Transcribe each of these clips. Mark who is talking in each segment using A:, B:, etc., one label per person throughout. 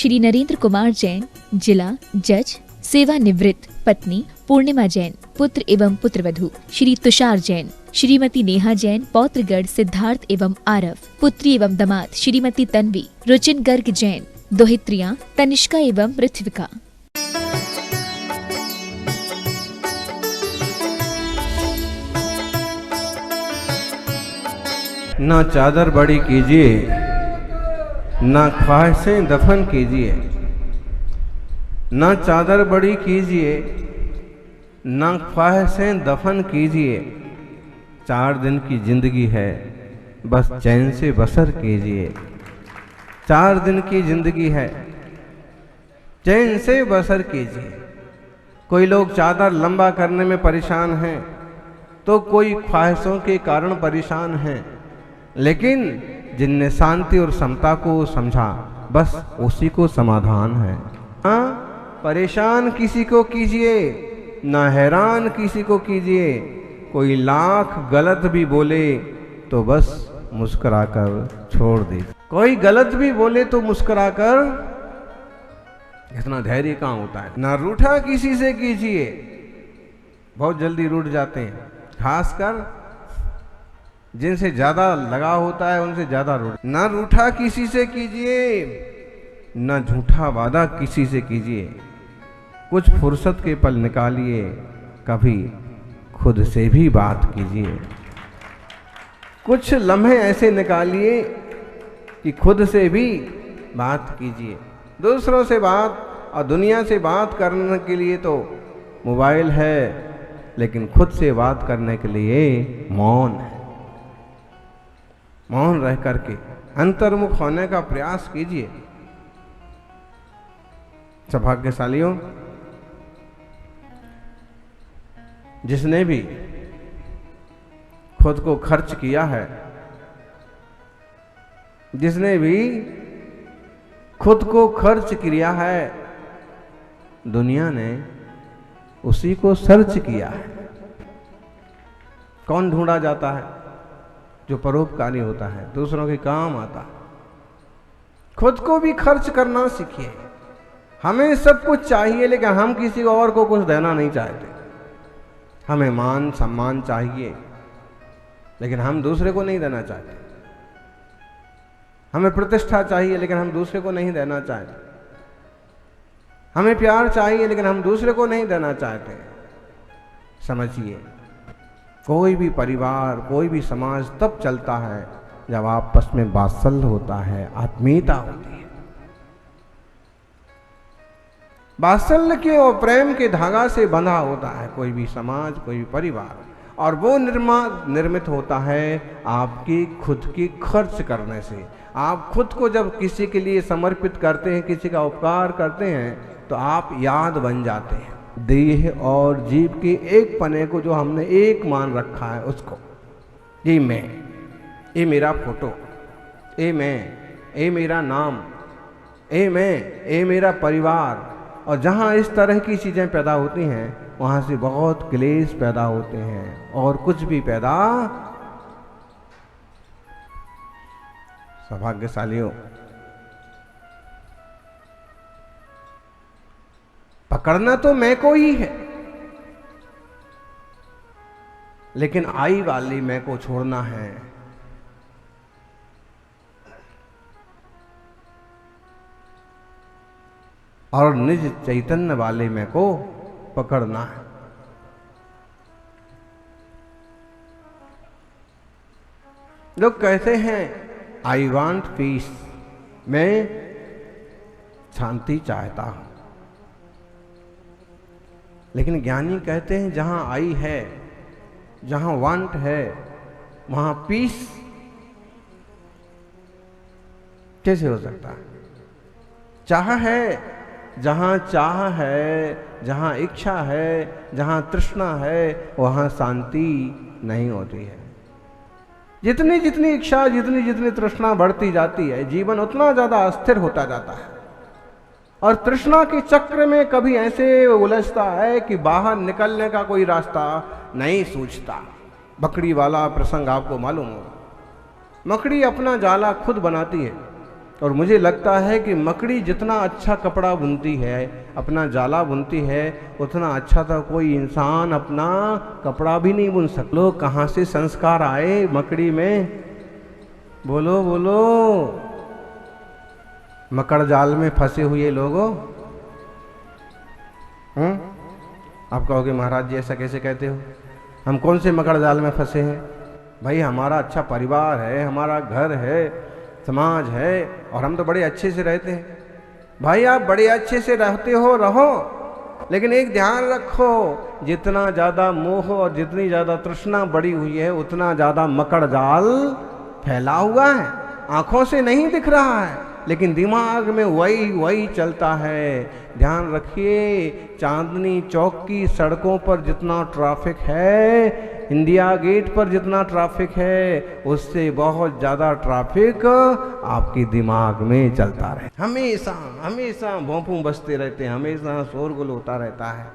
A: श्री नरेंद्र कुमार जैन, जिला जज, सेवानिवृत्त। पत्नी पूर्णिमा जैन, पुत्र एवं पुत्रवधू श्री तुषार जैन, श्रीमती नेहा जैन, पौत्रगढ़ सिद्धार्थ एवं आरव। पुत्री एवं दामाद श्रीमती तन्वी, रुचिन गर्ग जैन। दोहित्रियां तनिष्का एवं पृथ्विका।
B: ना चादर बड़ी कीजिए, ना ख्वाहिशें दफन कीजिए। ना चादर बड़ी कीजिए, ना ख्वाहिशें दफन कीजिए। 4 दिन की जिंदगी है, बस चैन से बसर कीजिए। 4 दिन की जिंदगी है, चैन से बसर कीजिए। कोई लोग चादर लंबा करने में परेशान हैं, तो कोई ख्वाहिशों के कारण परेशान हैं, लेकिन जिनने शांति और समता को समझा, बस उसी को समाधान है। हाँ, परेशान किसी को कीजिए, ना हैरान किसी को कीजिए। कोई लाख गलत भी बोले तो बस मुस्कुराकर छोड़ दीजिए। कोई गलत भी बोले तो मुस्कुराकर, इतना धैर्य कहाँ होता है। ना रूठा किसी से कीजिए, बहुत जल्दी रूठ जाते हैं, खासकर जिनसे ज्यादा लगाव होता है उनसे ज्यादा रूठ। ना रूठा किसी से कीजिए, ना झूठा वादा किसी से कीजिए। कुछ फुर्सत के पल निकालिए, कभी खुद से भी बात कीजिए। कुछ लम्हे ऐसे निकालिए कि खुद से भी बात कीजिए। दूसरों से बात और दुनिया से बात करने के लिए तो मोबाइल है, लेकिन खुद से बात करने के लिए मौन है। मौन रह करके अंतर्मुख होने का प्रयास कीजिए। सौभाग्यशालियों, जिसने भी खुद को खर्च किया है, जिसने भी खुद को खर्च किया है, दुनिया ने उसी को सर्च किया है। कौन ढूंढा जाता है? जो परोपकारी होता है, दूसरों के काम आता है। खुद को भी खर्च करना सीखिए। हमें सब कुछ चाहिए, लेकिन हम किसी और को कुछ देना नहीं चाहते। हमें मान सम्मान चाहिए, लेकिन हम दूसरे को नहीं देना चाहते। हमें प्रतिष्ठा चाहिए, लेकिन हम दूसरे को नहीं देना चाहते। हमें प्यार चाहिए, लेकिन हम दूसरे को नहीं देना चाहते। समझिए, कोई भी परिवार, कोई भी समाज तब चलता है जब आपस में वात्सल्य होता है, आत्मीयता होती है। वात्सल्य के और प्रेम के धागा से बंधा होता है कोई भी समाज, कोई भी परिवार, और वो निर्मित होता है आपकी खुद की खर्च करने से। आप खुद को जब किसी के लिए समर्पित करते हैं, किसी का उपकार करते हैं, तो आप याद बन जाते हैं। देह और जीव के एक पने को जो हमने एक मान रखा है, उसको, ये मैं, ये मेरा फोटो, ये मैं, ये मेरा नाम, ये मैं, ये मेरा परिवार। और जहाँ इस तरह की चीज़ें पैदा होती हैं, वहाँ से बहुत क्लेश पैदा होते हैं और कुछ भी पैदा। सौभाग्यशालियों, पकड़ना तो मैं को ही है, लेकिन आई वाली मैं को छोड़ना है। और निज चैतन्य वाले मैं को पकड़ना है। लोग कहते हैं आई वांट पीस, मैं शांति चाहता हूं, लेकिन ज्ञानी कहते हैं जहां आई है, जहां वांट है, वहां पीस कैसे हो सकता है? चाह है, जहां चाह है, जहां इच्छा है, जहां तृष्णा है, वहां शांति नहीं होती है। जितनी जितनी इच्छा, जितनी जितनी तृष्णा बढ़ती जाती है, जीवन उतना ज्यादा अस्थिर होता जाता है। और तृष्णा के चक्र में कभी ऐसे उलझता है कि बाहर निकलने का कोई रास्ता नहीं सूझता। मकड़ी वाला प्रसंग आपको मालूम हो। मकड़ी अपना जाला खुद बनाती है और मुझे लगता है कि मकड़ी जितना अच्छा कपड़ा बुनती है, अपना जाला बुनती है, उतना अच्छा तो कोई इंसान अपना कपड़ा भी नहीं बुन सकता। लोग कहाँ से संस्कार आए मकड़ी में? बोलो बोलो। मकड़ जाल में फंसे हुए लोगों। आप कहोगे महाराज जी ऐसा कैसे कहते हो? हम कौन से मकड़ जाल में फंसे हैं? भाई हमारा अच्छा परिवार है, हमारा घर है, समाज है, और हम तो बड़े अच्छे से रहते हैं। भाई आप बड़े अच्छे से रहते हो, रहो, लेकिन एक ध्यान रखो, जितना ज़्यादा मोह और जितनी ज़्यादा तृष्णा बढ़ी हुई है, उतना ज़्यादा मकड़ जाल फैला हुआ है। आंखों से नहीं दिख रहा है, लेकिन दिमाग में वही चलता है। ध्यान रखिए, चांदनी चौक की सड़कों पर जितना ट्रैफिक है, इंडिया गेट पर जितना ट्रैफिक है, उससे बहुत ज़्यादा ट्रैफिक आपके दिमाग में चलता रहे। हमेशा हमेशा भोंपू बजते रहते हैं, हमेशा शोरगुल होता रहता है,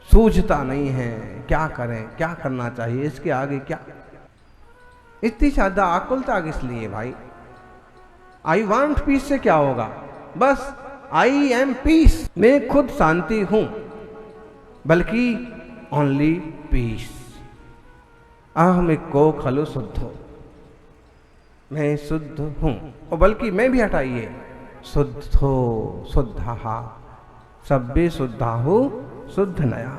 B: सूझता नहीं है क्या करें, क्या करना चाहिए, इसके आगे क्या। इतनी ज़्यादा आकुलता किस लिए भाई? आई वांट पीस से क्या होगा? बस आई एम पीस, मैं खुद शांति हूं, बल्कि ओनली पीस। अहम को खलु शुद्ध, मैं शुद्ध हूं, और बल्कि मैं भी हटाइए, शुद्धो शुद्धा सभ्य शुद्धाहु शुद्ध नया।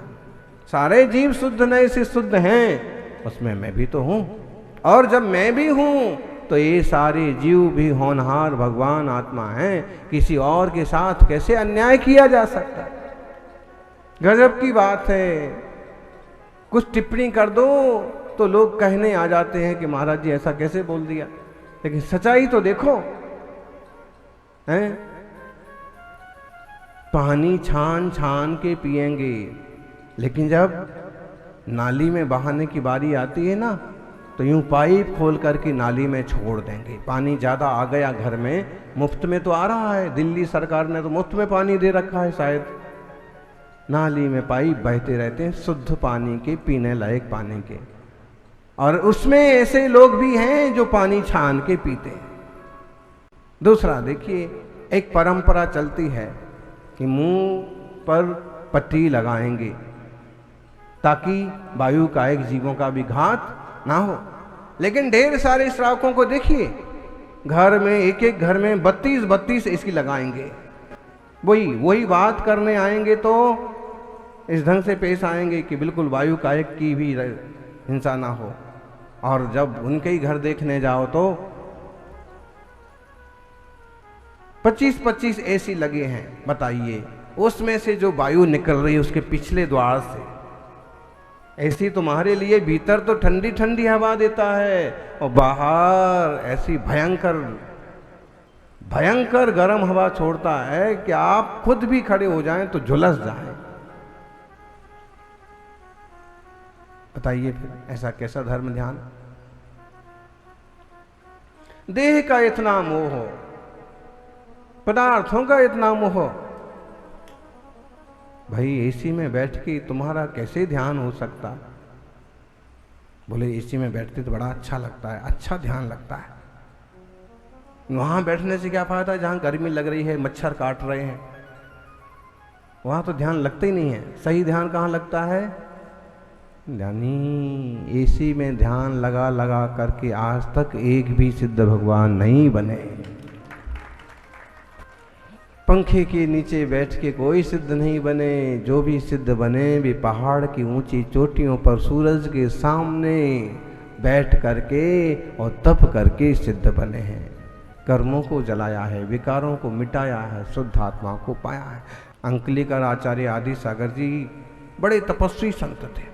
B: सारे जीव शुद्ध नए से शुद्ध हैं, उसमें मैं भी तो हूं। और जब मैं भी हूं तो ये सारे जीव भी होनहार भगवान आत्मा हैं। किसी और के साथ कैसे अन्याय किया जा सकता? गजब की बात है। कुछ टिप्पणी कर दो तो लोग कहने आ जाते हैं कि महाराज जी ऐसा कैसे बोल दिया, लेकिन सच्चाई तो देखो हैं। पानी छान छान के पिएंगे, लेकिन जब नाली में बहाने की बारी आती है ना, तो यूं पाइप खोल करके नाली में छोड़ देंगे। पानी ज़्यादा आ गया घर में, मुफ्त में तो आ रहा है, दिल्ली सरकार ने तो मुफ्त में पानी दे रखा है शायद। नाली में पाइप बहते रहते हैं शुद्ध पानी के, पीने लायक पानी के, और उसमें ऐसे लोग भी हैं जो पानी छान के पीते हैं। दूसरा देखिए, एक परंपरा चलती है कि मुंह पर पट्टी लगाएंगे ताकि वायु कायिक जीवों का भी घात ना हो। लेकिन ढेर सारे श्रावकों को देखिए, घर में एक घर में 32 इसकी लगाएंगे। वही बात करने आएंगे तो इस ढंग से पेश आएंगे कि बिल्कुल वायु कायिक की भी हिंसा ना हो, और जब उनके ही घर देखने जाओ तो 25 एसी लगे हैं। बताइए, उसमें से जो वायु निकल रही है उसके पिछले द्वार से, ऐसी तुम्हारे लिए भीतर तो ठंडी ठंडी हवा देता है, और बाहर ऐसी भयंकर गर्म हवा छोड़ता है कि आप खुद भी खड़े हो जाएं तो झुलस जाएं। बताइए फिर ऐसा कैसा धर्म ध्यान? देह का इतना मोह, पदार्थों का इतना मोह, भाई एसी में बैठ के तुम्हारा कैसे ध्यान हो सकता? बोले एसी में बैठते तो बड़ा अच्छा लगता है, अच्छा ध्यान लगता है। वहां बैठने से क्या फायदा जहां गर्मी लग रही है, मच्छर काट रहे हैं, वहां तो ध्यान लगता ही नहीं है। सही ध्यान कहाँ लगता है? यानी एसी में ध्यान लगा लगा करके आज तक एक भी सिद्ध भगवान नहीं बने। पंखे के नीचे बैठ के कोई सिद्ध नहीं बने। जो भी सिद्ध बने वे पहाड़ की ऊंची चोटियों पर सूरज के सामने बैठ करके और तप करके सिद्ध बने हैं। कर्मों को जलाया है, विकारों को मिटाया है, शुद्ध आत्मा को पाया है। अंकलिकर आचार्य आदि सागर जी बड़े तपस्वी संत थे,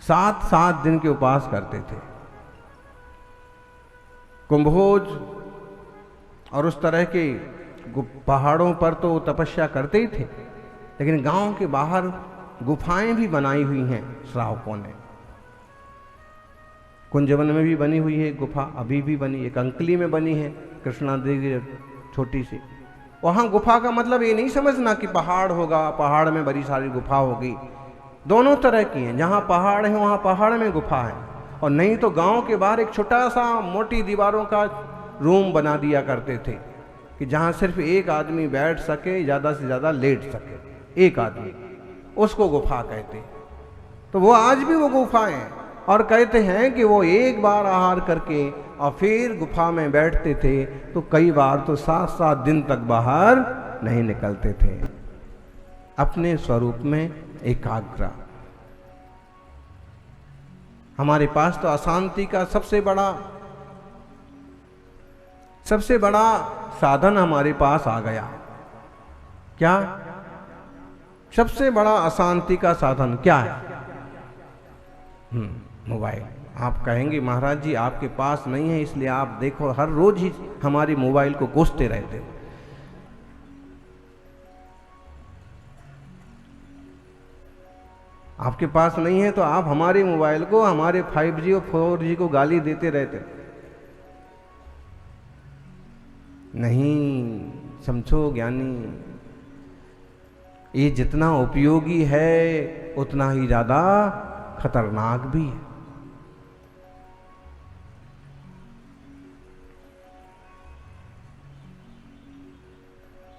B: 7 दिन के उपवास करते थे। कुंभोज और उस तरह के पहाड़ों पर तो तपस्या करते ही थे, लेकिन गांव के बाहर गुफाएं भी बनाई हुई हैं श्रावकों ने। कुंजवन में भी बनी हुई है गुफा, अभी भी बनी, एक अंकली में बनी है, कृष्णा देवी छोटी सी। वहां गुफा का मतलब ये नहीं समझना कि पहाड़ होगा, पहाड़ में बड़ी सारी गुफा होगी। दोनों तरह की हैं, जहाँ पहाड़ है वहाँ पहाड़ में गुफा है, और नहीं तो गांव के बाहर एक छोटा सा मोटी दीवारों का रूम बना दिया करते थे कि जहाँ सिर्फ एक आदमी बैठ सके, ज़्यादा से ज़्यादा लेट सके एक आदमी, उसको गुफा कहते। तो वो आज भी वो गुफाएं हैं और कहते हैं कि वो एक बार आहार करके और फिर गुफा में बैठते थे तो कई बार तो 7-7 दिन तक बाहर नहीं निकलते थे, अपने स्वरूप में एकाग्र। हमारे पास तो अशांति का सबसे बड़ा साधन हमारे पास आ गया। क्या सबसे बड़ा अशांति का साधन क्या है? मोबाइल। आप कहेंगे महाराज जी आपके पास नहीं है इसलिए आप देखो हर रोज ही हमारी मोबाइल को कोसते रहते हो। आपके पास नहीं है तो आप हमारे मोबाइल को, हमारे 5G और 4G को गाली देते रहते हो। नहीं, समझो ज्ञानी, ये जितना उपयोगी है उतना ही ज्यादा खतरनाक भी है।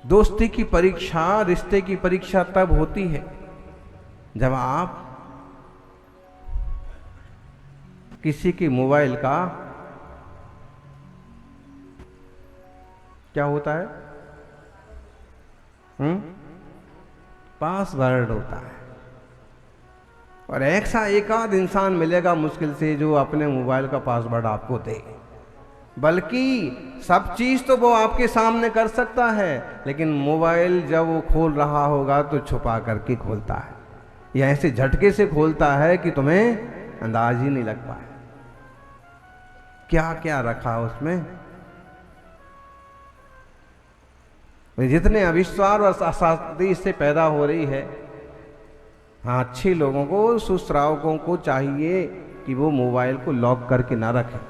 B: दोस्ती की परीक्षा, रिश्ते की परीक्षा तब होती है जब आप किसी की मोबाइल का क्या होता है, पासवर्ड होता है। और ऐसा एक आध इंसान मिलेगा मुश्किल से जो अपने मोबाइल का पासवर्ड आपको दे, बल्कि सब चीज तो वो आपके सामने कर सकता है, लेकिन मोबाइल जब वो खोल रहा होगा तो छुपा करके खोलता है, या ऐसे झटके से खोलता है कि तुम्हें अंदाज ही नहीं लग पाए क्या क्या रखा उसमें। जितने अविश्वास और अशांति इससे पैदा हो रही है, हाँ, अच्छे लोगों को, सुश्रावकों को चाहिए कि वो मोबाइल को लॉक करके ना रखें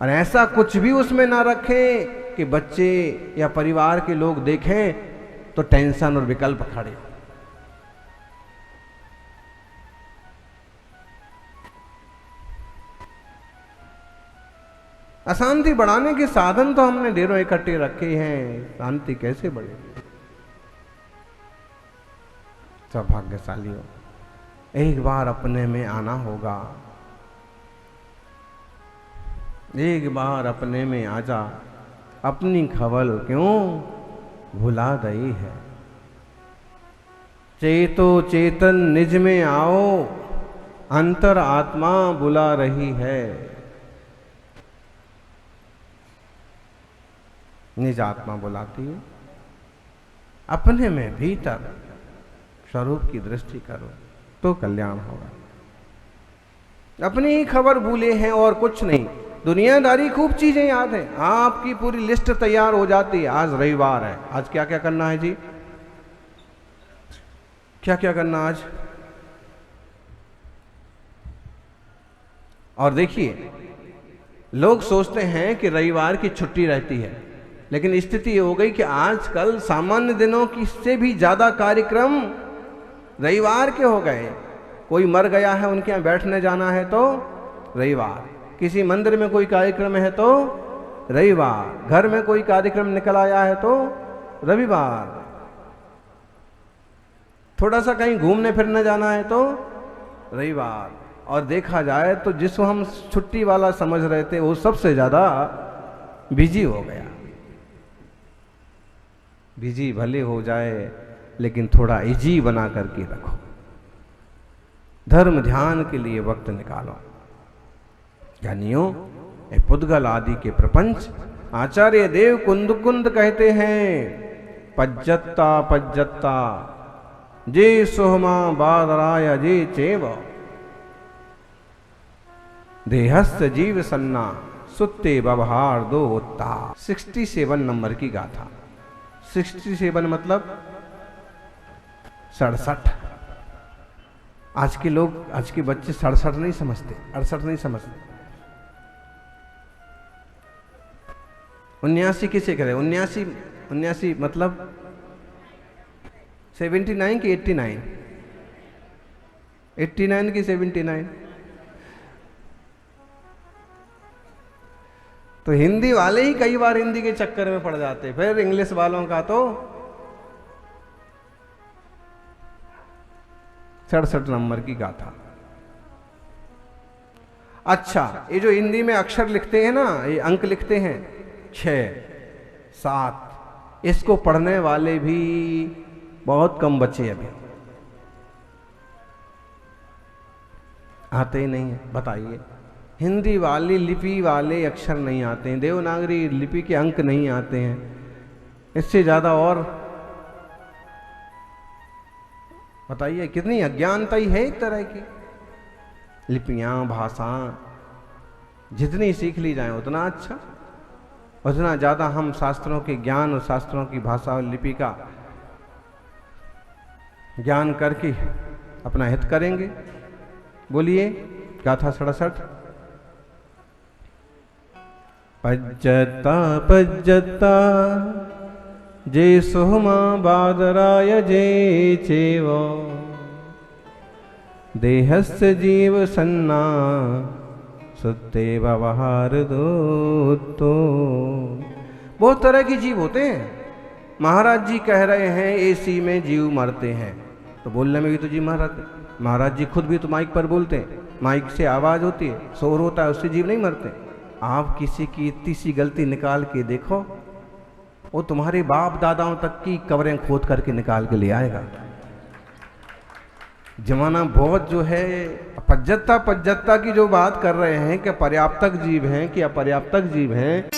B: और ऐसा कुछ भी उसमें ना रखें कि बच्चे या परिवार के लोग देखें तो टेंशन और विकल्प खड़े। अशांति बढ़ाने के साधन तो हमने ढेरों इकट्ठे रखे हैं, शांति कैसे बढ़ेगी? सौभाग्यशाली हो, एक बार अपने में आना होगा, एक बार अपने में आ जा, अपनी खबल क्यों भुला दई है। चेतो चेतन निज में आओ, अंतर आत्मा बुला रही है। निज आत्मा बुलाती है, अपने में भीतर स्वरूप की दृष्टि करो तो कल्याण होगा। अपनी ही खबर भूले हैं और कुछ नहीं, दुनियादारी खूब चीजें याद है, आपकी पूरी लिस्ट तैयार हो जाती है। आज रविवार है, आज क्या क्या करना है जी, क्या क्या करना आज। और देखिए, लोग सोचते हैं कि रविवार की छुट्टी रहती है, लेकिन स्थिति ये हो गई कि आजकल सामान्य दिनों की से भी ज्यादा कार्यक्रम रविवार के हो गए। कोई मर गया है, उनके यहाँ बैठने जाना है तो रविवार, किसी मंदिर में कोई कार्यक्रम है तो रविवार, घर में कोई कार्यक्रम निकल आया है तो रविवार, थोड़ा सा कहीं घूमने फिरने जाना है तो रविवार। और देखा जाए तो जिसको हम छुट्टी वाला समझ रहे थे वो सबसे ज्यादा बिजी हो गया। बिजी भले हो जाए लेकिन थोड़ा इजी बना करके रखो, धर्म ध्यान के लिए वक्त निकालो। ज्ञानियों, पुद्गल आदि के प्रपंच आचार्य देव कुंद कुंद कहते हैं, पज्जत्ता पज्जत्ता जे सोहमा बादराय जे चेव, देहस्थ जीव सन्ना सुत्ते बबहार दो उत्ता। 67 नंबर की गाथा। 67 मतलब 67। आज के लोग, आज के बच्चे 67 नहीं समझते, 68 नहीं समझते। 79 किसे करें? 79 मतलब 79 की 89? 89 की 79? तो हिंदी वाले ही कई बार हिंदी के चक्कर में पड़ जाते, फिर इंग्लिश वालों का तो 67 नंबर की गाथा। अच्छा, ये जो हिंदी में अक्षर लिखते हैं ना, ये अंक लिखते हैं 6, 7, इसको पढ़ने वाले भी बहुत कम बचे अभी, आते ही नहीं है। बताइए, हिंदी वाली लिपि वाले अक्षर नहीं आते हैं, देवनागरी लिपि के अंक नहीं आते हैं, इससे ज़्यादा और बताइए कितनी अज्ञानता ही है एक तरह की। लिपियाँ, भाषा जितनी सीख ली जाए उतना अच्छा, उतना ज़्यादा हम शास्त्रों के ज्ञान और शास्त्रों की भाषा और लिपि का ज्ञान करके अपना हित करेंगे। बोलिए गाथा 67। पज्जता पज्जता जे सोमा बादराय जे चेव देहस्य जीव सन्ना सुत्ते व्यवहार दो। तो बहुत तरह के जीव होते हैं। महाराज जी कह रहे हैं एसी में जीव मरते हैं, तो बोलने में भी तो जीव मरते। महाराज जी खुद भी तो माइक पर बोलते हैं, माइक से आवाज़ होती है, शोर होता है, उससे जीव नहीं मरते। आप किसी की इतनी सी गलती निकाल के देखो, वो तुम्हारे बाप दादाओं तक की कब्रें खोद करके निकाल के ले आएगा। जमाना बहुत जो है पज्जत्ता की जो बात कर रहे हैं कि पर्याप्तक जीव हैं कि अपर्याप्तक जीव हैं।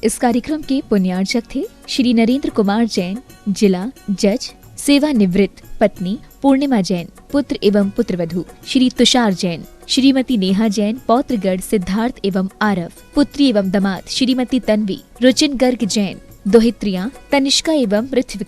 A: इस कार्यक्रम के पुण्यार्चक थे श्री नरेंद्र कुमार जैन, जिला जज, सेवानिवृत्त, पत्नी पूर्णिमा जैन, पुत्र एवं पुत्रवधू श्री तुषार जैन, श्रीमती नेहा जैन, पौत्रगढ़ सिद्धार्थ एवं आरव, पुत्री एवं दामाद श्रीमती तन्वी, रुचिन गर्ग जैन, दोहित्रियां तनिष्का एवं पृथ्वी।